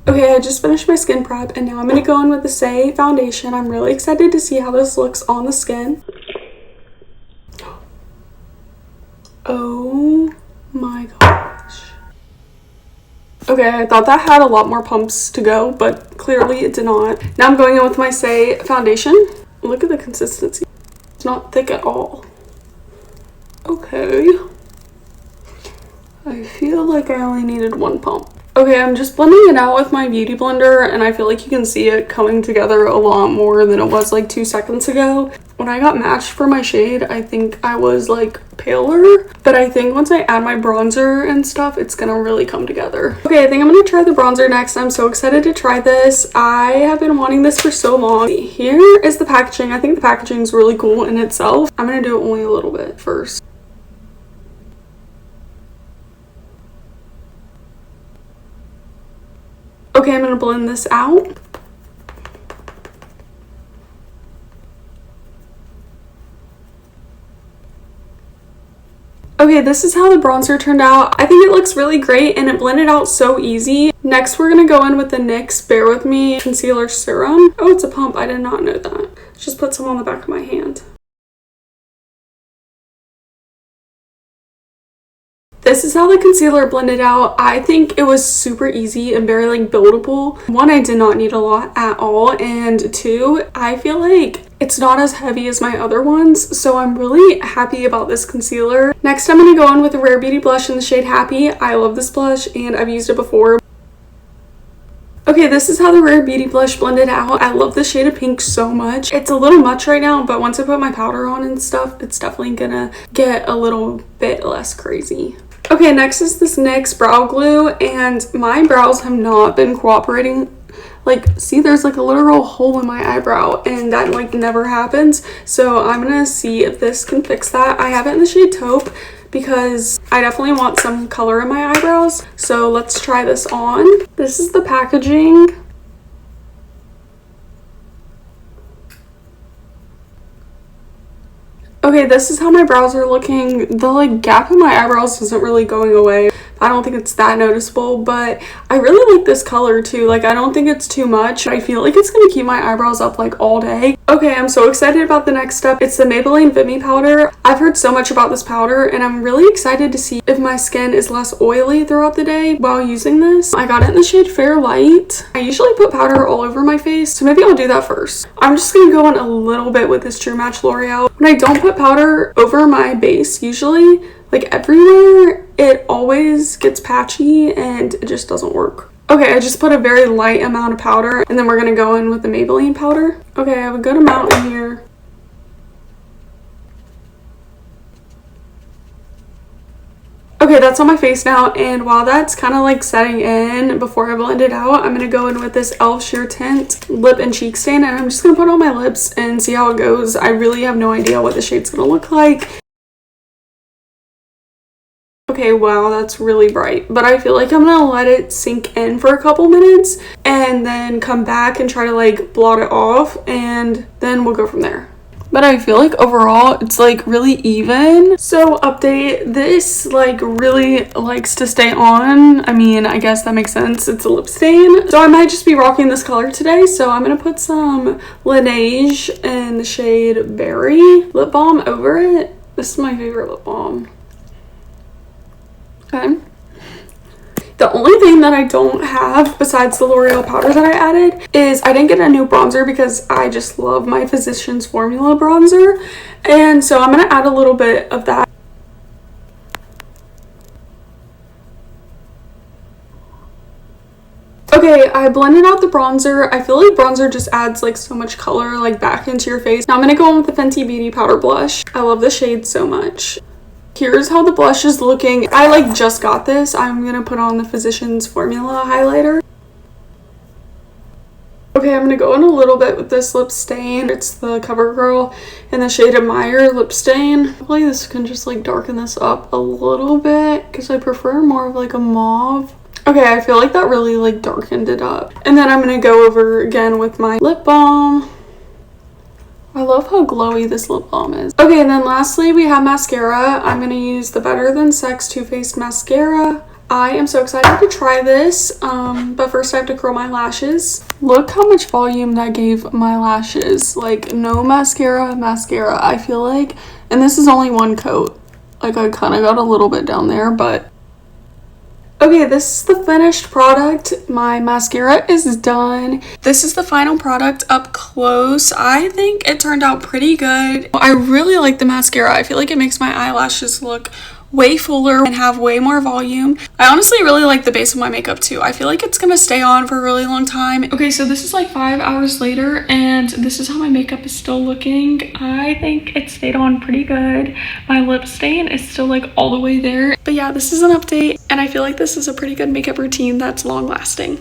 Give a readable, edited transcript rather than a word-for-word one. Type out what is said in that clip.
Okay, I just finished my skin prep and now I'm going to go in with the Say foundation. I'm really excited to see how this looks on the skin. Oh my gosh. Okay, I thought that had a lot more pumps to go, but clearly it did not. Now I'm going in with my Say foundation. Look at the consistency. It's not thick at all. Okay. I feel like I only needed one pump. Okay, I'm just blending it out with my beauty blender and I feel like you can see it coming together a lot more than it was like 2 seconds ago. When I got matched for my shade, I think I was like paler, but I think once I add my bronzer and stuff, it's gonna really come together. Okay, I think I'm gonna try the bronzer next. I'm so excited to try this. I have been wanting this for so long. Here is the packaging. I think the packaging is really cool in itself. I'm gonna do it only a little bit first. Okay, I'm gonna blend this out. Okay, this is how the bronzer turned out. I think it looks really great and it blended out so easy. Next, we're gonna go in with the NYX Bare With Me Concealer Serum. Oh, it's a pump. I did not know that. Just put some on the back of my hand. This is how the concealer blended out. I think it was super easy and very like buildable. One, I did not need a lot at all, and two, I feel like it's not as heavy as my other ones, so I'm really happy about this concealer. Next, I'm going to go in with a Rare Beauty blush in the shade Happy. I love this blush and I've used it before. Okay, this is how the Rare Beauty blush blended out. I love the shade of pink so much. It's a little much right now, but once I put my powder on and stuff, it's definitely gonna get a little bit less crazy. Okay, next is this NYX brow glue, and my brows have not been cooperating. Like, see, there's like a literal hole in my eyebrow and that like never happens. So I'm gonna see if this can fix that. I have it in the shade Taupe because I definitely want some color in my eyebrows. So let's try this on. This is the packaging. Okay, this is how my brows are looking. The like gap in my eyebrows isn't really going away. I don't think it's that noticeable, but I really like this color too. Like, I don't think it's too much. I feel like it's gonna keep my eyebrows up like all day. Okay, I'm so excited about the next step. It's the Maybelline Fit Me powder. I've heard so much about this powder and I'm really excited to see if my skin is less oily throughout the day while using this. I got it in the shade Fair Light. I usually put powder all over my face, so maybe I'll do that first. I'm just gonna go in a little bit with this True Match L'Oreal. When I don't put powder over my base, usually, like everywhere, it always gets patchy and it just doesn't work. Okay, I just put a very light amount of powder and then we're gonna go in with the Maybelline powder. Okay, I have a good amount in here. Okay, that's on my face now, and while that's kind of like setting in before I blend it out, I'm gonna go in with this e.l.f. Sheer Tint lip and cheek stain, and I'm just gonna put it on my lips and see how it goes. I really have no idea what the shade's gonna look like. Okay, wow, that's really bright, but I feel like I'm gonna let it sink in for a couple minutes and then come back and try to like blot it off, and then we'll go from there. But I feel like overall it's like really even. So update, this like really likes to stay on. I mean, I guess that makes sense. It's a lip stain. So I might just be rocking this color today. So I'm gonna put some Laneige in the shade Berry lip balm over it. This is my favorite lip balm. Okay. The only thing that I don't have besides the L'Oreal powder that I added is I didn't get a new bronzer because I just love my Physicians Formula bronzer. And so I'm going to add a little bit of that. Okay, I blended out the bronzer. I feel like bronzer just adds like so much color like back into your face. Now I'm going to go in with the Fenty Beauty Powder Blush. I love the shade so much. Here's how the blush is looking. I like just got this. I'm gonna put on the Physicians Formula highlighter. Okay, I'm gonna go in a little bit with this lip stain. It's the CoverGirl in the shade Admire lip stain. Hopefully this can just like darken this up a little bit because I prefer more of like a mauve. Okay, I feel like that really like darkened it up. And then I'm gonna go over again with my lip balm. I love how glowy this lip balm is. Okay, and then lastly we have mascara. I'm going to use the Better Than Sex Too Faced mascara. I am so excited to try this, but first I have to curl my lashes. Look how much volume that gave my lashes. Like, no mascara. I feel like, and this is only one coat. Like, I kind of got a little bit down there, but okay, this is the finished product. My mascara is done. This is the final product up close. I think it turned out pretty good. I really like the mascara. I feel like it makes my eyelashes look way fuller and have way more volume. I honestly really like the base of my makeup too. I feel like it's gonna stay on for a really long time. Okay, so this is like 5 hours later and this is how my makeup is still looking. I think it stayed on pretty good. My lip stain is still like all the way there. But yeah, this is an update and I feel like this is a pretty good makeup routine that's long lasting.